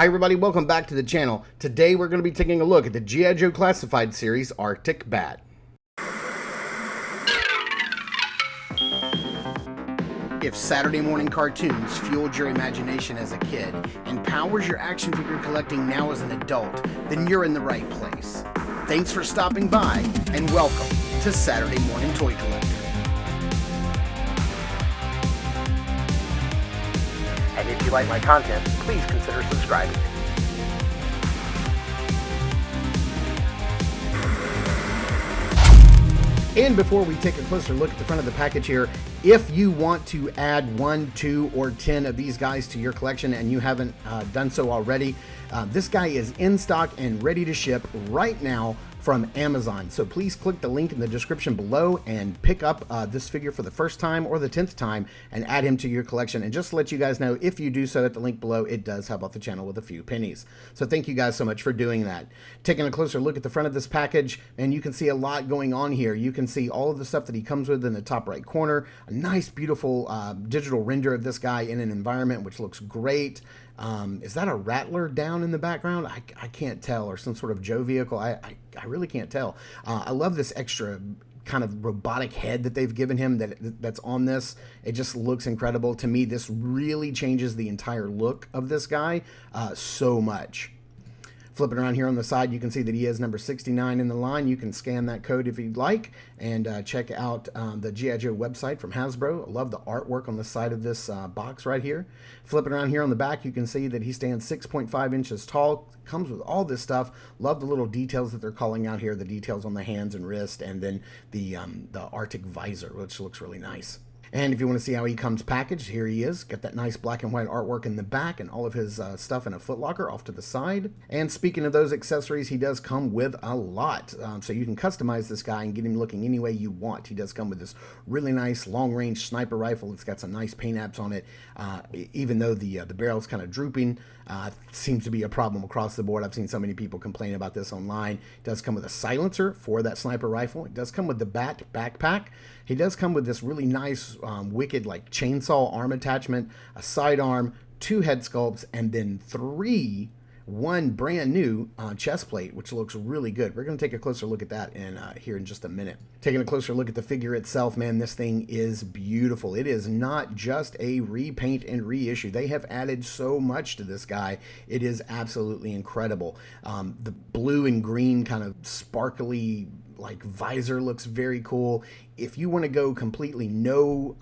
Hi everybody, welcome back to the channel. Today we're going to be taking a look at the G.I. Joe Classified series Arctic Bat. If Saturday morning cartoons fueled your imagination as a kid and powers your action figure collecting now as an adult, then you're in the right place. Thanks for stopping by and welcome to Saturday Morning Toy Collector. And if you like my content, please consider subscribing. And before we take a closer look at the front of the package here, if you want to add 1, 2, or 10 of these guys to your collection and you haven't done so already, this guy is in stock and ready to ship right now from Amazon. So please click the link in the description below and pick up this figure for the first time or the 10th time and add him to your collection. And just to let you guys know, if you do so at the link below, it does help out the channel with a few pennies. So thank you guys so much for doing that. Taking a closer look at the front of this package, and you can see a lot going on here. You can see all of the stuff that he comes with in the top right corner. A nice, beautiful digital render of this guy in an environment which looks great. Is that a Rattler down in the background? I can't tell, or some sort of Joe vehicle. I really can't tell. I love this extra kind of robotic head that they've given him that's on this. It just looks incredible. To me, this really changes the entire look of this guy so much. Flipping around here on the side, you can see that he is number 69 in the line. You can scan that code if you'd like and check out the G.I. Joe website from Hasbro. I love the artwork on the side of this box right here. Flipping around here on the back, you can see that he stands 6.5 inches tall. Comes with all this stuff. Love the little details that they're calling out here, the details on the hands and wrist, and then the Arctic visor, which looks really nice. And if you want to see how he comes packaged, here he is. Got that nice black and white artwork in the back and all of his stuff in a footlocker off to the side. And speaking of those accessories, he does come with a lot. So you can customize this guy and get him looking any way you want. He does come with this really nice long-range sniper rifle. It's got some nice paint apps on it. Even though the barrel's kind of drooping, seems to be a problem across the board. I've seen so many people complain about this online. It does come with a silencer for that sniper rifle. It does come with the BAT backpack. He does come with this really nice, wicked, like chainsaw arm attachment, a sidearm, 2 head sculpts, and then 1 brand new chest plate, which looks really good. We're going to take a closer look at that here in just a minute. Taking a closer look at the figure itself, man, this thing is beautiful. It is not just a repaint and reissue. They have added so much to this guy. It is absolutely incredible. The blue and green kind of sparkly like visor looks very cool. If you want to go completely no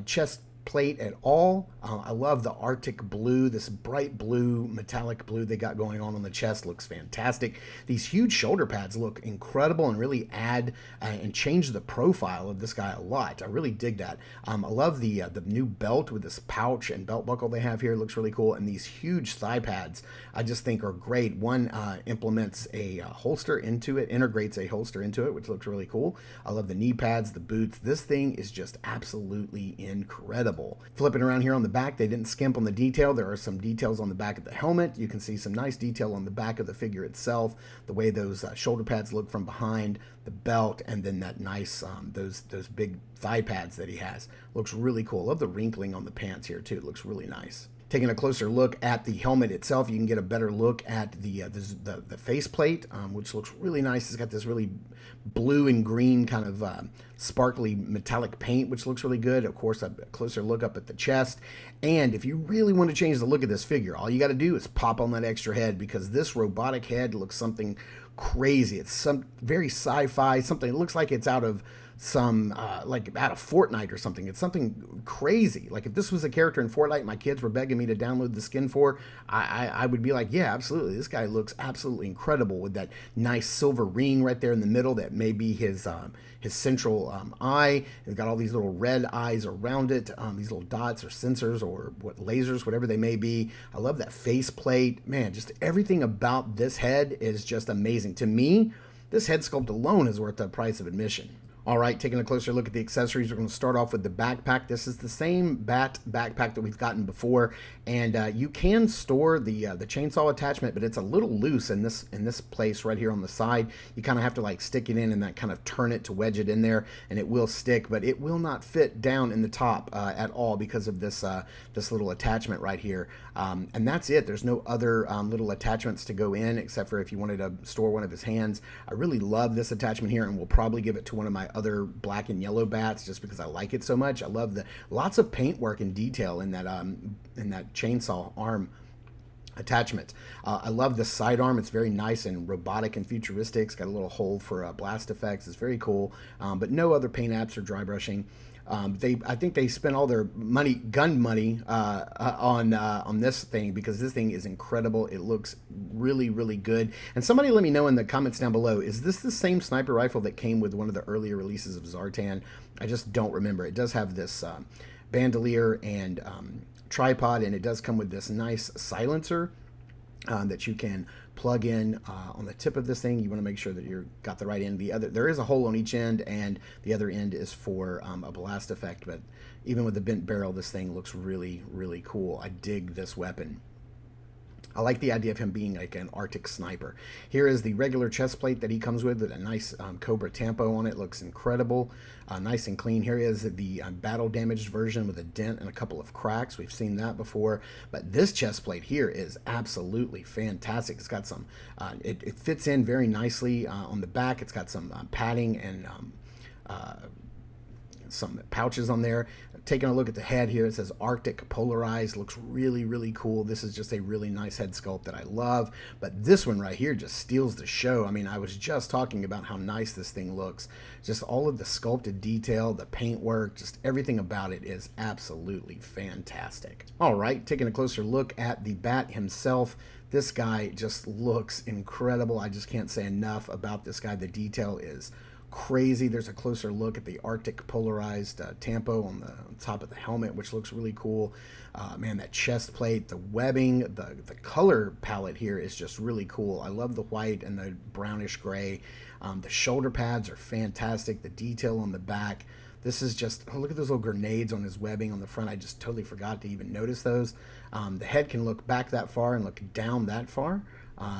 chest plate at all, I love the Arctic blue, this bright blue, metallic blue they got going on the chest. Looks fantastic. These huge shoulder pads look incredible and really add and change the profile of this guy a lot. I really dig that. I love the new belt with this pouch and belt buckle they have here. It looks really cool. And these huge thigh pads I just think are great. One implements a holster into it, integrates a holster into it, which looks really cool. I love the knee pads, the boots. This thing is just absolutely incredible. Flipping around here on the back, they didn't skimp on the detail. There are some details on the back of the helmet. You can see some nice detail on the back of the figure itself, the way those shoulder pads look from behind, the belt, and then that nice those big thigh pads that he has. Looks really cool. Love the wrinkling on the pants here too. It looks really nice. Taking a closer look at the helmet itself, you can get a better look at the faceplate, which looks really nice. It's got this really blue and green kind of sparkly metallic paint, which looks really good. Of course, a closer look up at the chest. And if you really want to change the look of this figure, all you got to do is pop on that extra head, because this robotic head looks something crazy. It's some very sci-fi, something. It looks like it's out of some like out of Fortnite or something. It's something crazy. Like if this was a character in Fortnite my kids were begging me to download the skin for, I would be like, yeah, absolutely. This guy looks absolutely incredible with that nice silver ring right there in the middle that may be his central eye. It's got all these little red eyes around it, these little dots or sensors or what lasers, whatever they may be. I love that face plate. Man, just everything about this head is just amazing. To me, this head sculpt alone is worth the price of admission. All right, taking a closer look at the accessories, we're going to start off with the backpack. This is the same BAT backpack that we've gotten before, and you can store the chainsaw attachment, but it's a little loose in this place right here on the side. You kind of have to like stick it in and that kind of turn it to wedge it in there, and it will stick, but it will not fit down in the top at all because of this this little attachment right here. And that's it. There's no other little attachments to go in except for if you wanted to store one of his hands. I really love this attachment here, and we'll probably give it to one of my other black and yellow bats just because I like it so much. I love the lots of paintwork and detail in that chainsaw arm attachment. I love the sidearm. It's very nice and robotic and futuristic. It's got a little hole for blast effects. It's very cool, but no other paint apps or dry brushing. I think they spent all their gun money, on this thing because this thing is incredible. It looks really, really good. And somebody let me know in the comments down below, is this the same sniper rifle that came with one of the earlier releases of Zartan? I just don't remember. It does have this bandolier and tripod, and it does come with this nice silencer that you can plug in on the tip of this thing. You want to make sure that you've got the right end. There is a hole on each end, and the other end is for a blast effect. But even with the bent barrel, this thing looks really, really cool. I dig this weapon. I like the idea of him being like an Arctic sniper. Here is the regular chest plate that he comes with a nice Cobra Tampo on it. Looks incredible, nice and clean. Here is the battle damaged version with a dent and a couple of cracks. We've seen that before, but this chest plate here is absolutely fantastic. It's got some, it fits in very nicely on the back. It's got some padding and some pouches on there. Taking a look at the head here, it says Arctic polarized. Looks really, really cool. This is just a really nice head sculpt that I love, but this one right here just steals the show. I mean, I was just talking about how nice this thing looks. Just all of the sculpted detail, the paint work, just everything about it is absolutely fantastic. All right, taking a closer look at the BAT himself. This guy just looks incredible. I just can't say enough about this guy. The detail is crazy. There's a closer look at the Arctic polarized tampo on the top of the helmet, which looks really cool. Man, that chest plate, the webbing, the color palette here is just really cool. I love the white and the brownish gray. The shoulder pads are fantastic. The detail on the back. This is just, oh, look at those little grenades on his webbing on the front. I just totally forgot to even notice those. The head can look back that far and look down that far.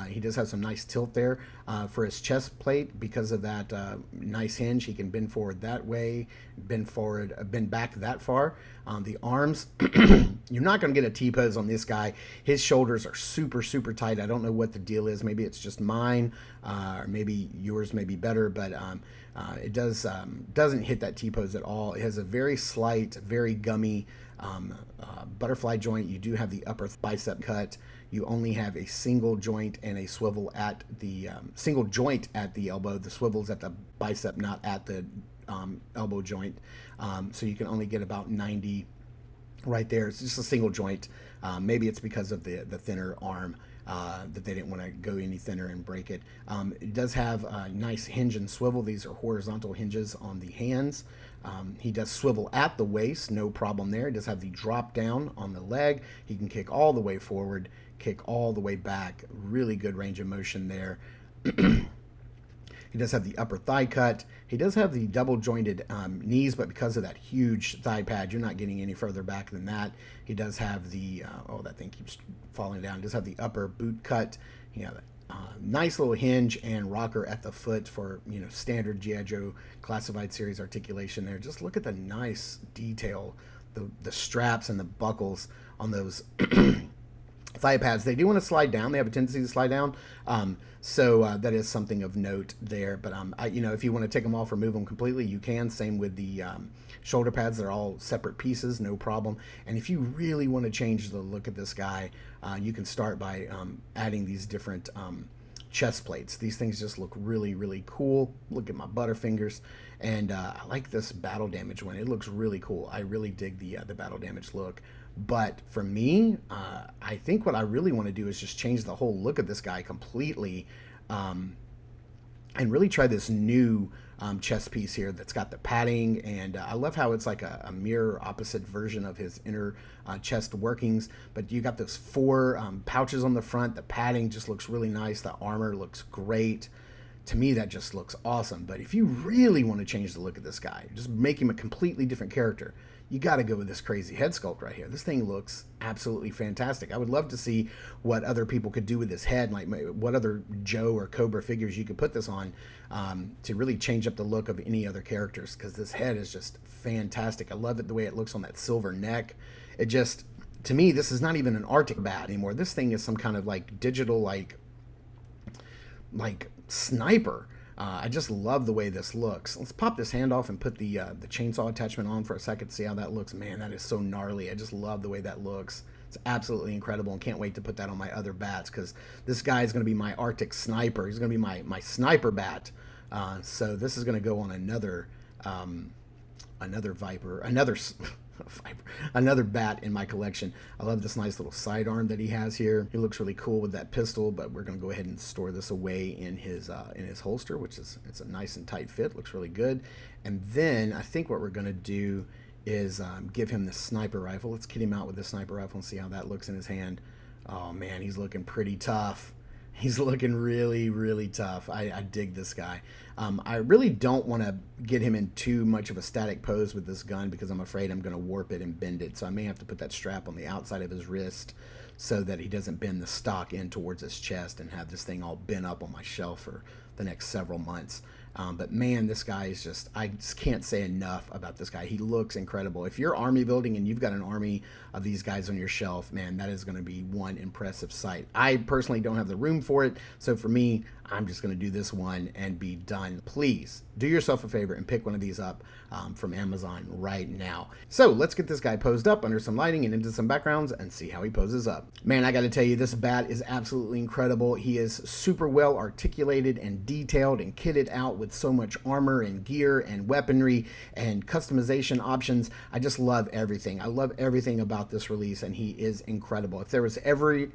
He does have some nice tilt there for his chest plate because of that nice hinge. He can bend forward that way, bend back that far. The arms, you're not going to get a T-pose on this guy. His shoulders are super, super tight. I don't know what the deal is. Maybe it's just mine, or maybe yours may be better, but it doesn't hit that T-pose at all. It has a very slight, very gummy butterfly joint. You do have the upper bicep cut. You only have a single joint and a swivel at the single joint at the elbow. The swivel's at the bicep, not at the elbow joint. So you can only get about 90 right there. It's just a single joint. Maybe it's because of the thinner arm that they didn't want to go any thinner and break it. It does have a nice hinge and swivel. These are horizontal hinges on the hands. He does swivel at the waist, no problem there. He does have the drop down on the leg. He can kick all the way forward, kick all the way back. Really good range of motion there. He does have the upper thigh cut. He does have the double jointed knees, but because of that huge thigh pad, you're not getting any further back than that. He does have the, oh, that thing keeps falling down. He does have the upper boot cut. You know, nice little hinge and rocker at the foot for, you know, standard G.I. Joe Classified Series articulation there. Just look at the nice detail, the straps and the buckles on those thigh pads. They do want to slide down. They have a tendency to slide down. So that is something of note there. But, you know, if you want to take them off or move them completely, you can. Same with the shoulder pads. They're all separate pieces, no problem. And if you really want to change the look of this guy, you can start by adding these different chest plates. These things just look really, really cool. Look at my butterfingers. And I like this battle damage one. It looks really cool. I really dig the battle damage look. But for me, I think what I really want to do is just change the whole look of this guy completely, and really try this new chest piece here that's got the padding, and I love how it's like a mirror opposite version of his inner chest workings. But you got those 4 pouches on the front. The padding just looks really nice. The armor looks great. to me, that just looks awesome. But if you really want to change the look of this guy, just make him a completely different character, you got to go with this crazy head sculpt right here. This thing looks absolutely fantastic. I would love to see what other people could do with this head, like what other Joe or Cobra figures you could put this on to really change up the look of any other characters, because this head is just fantastic. I love it the way it looks on that silver neck. It just, to me, this is not even an Arctic bat anymore. This thing is some kind of like digital like sniper. I just love the way this looks. Let's pop this hand off and put the chainsaw attachment on for a second to see how that looks. Man, that is so gnarly. I just love the way that looks. It's absolutely incredible, and can't wait to put that on my other bats, because this guy is going to be my Arctic sniper. He's going to be my sniper bat. So this is going to go on another Viper, another bat in my collection. I love this nice little sidearm that he has here. He looks really cool with that pistol, but we're going to go ahead and store this away in his holster, which is, it's a nice and tight fit. Looks really good. And then I think what we're going to do is give him the sniper rifle. Let's kit him out with the sniper rifle and see how that looks in his hand. Oh man, he's looking pretty tough. He's looking really, really tough. I dig this guy. I really don't want to get him in too much of a static pose with this gun, because I'm afraid I'm going to warp it and bend it. So I may have to put that strap on the outside of his wrist so that he doesn't bend the stock in towards his chest and have this thing all bent up on my shelf for the next several months. But man, this guy is just, I just can't say enough about this guy. He looks incredible. If you're army building and you've got an army of these guys on your shelf, man, that is going to be one impressive sight. I personally don't have the room for it, so for me, I'm just going to do this one and be done. Please do yourself a favor and pick one of these up from Amazon right now. So let's get this guy posed up under some lighting and into some backgrounds and see how he poses up. Man, I got to tell you, this bat is absolutely incredible. He is super well articulated and detailed and kitted out with so much armor and gear and weaponry and customization options. I just love everything. I love everything about this release, and he is incredible. If there was ever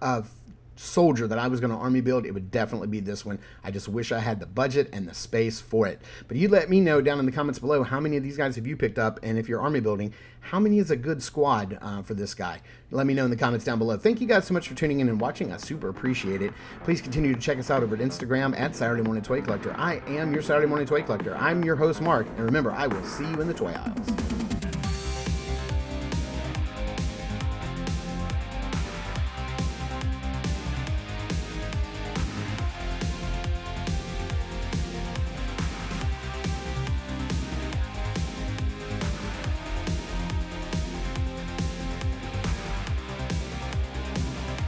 a soldier that I was going to army build, it would definitely be this one. I just wish I had the budget and the space for it. But you let me know down in the comments below, how many of these guys have you picked up, and if you're army building, how many is a good squad for this guy? Let me know in the comments down below. Thank you guys so much for tuning in and watching. I super appreciate it. Please continue to check us out over at Instagram at Saturday Morning Toy Collector. I am your Saturday Morning Toy Collector. I'm your host, Mark, and remember, I will see you in the toy aisles.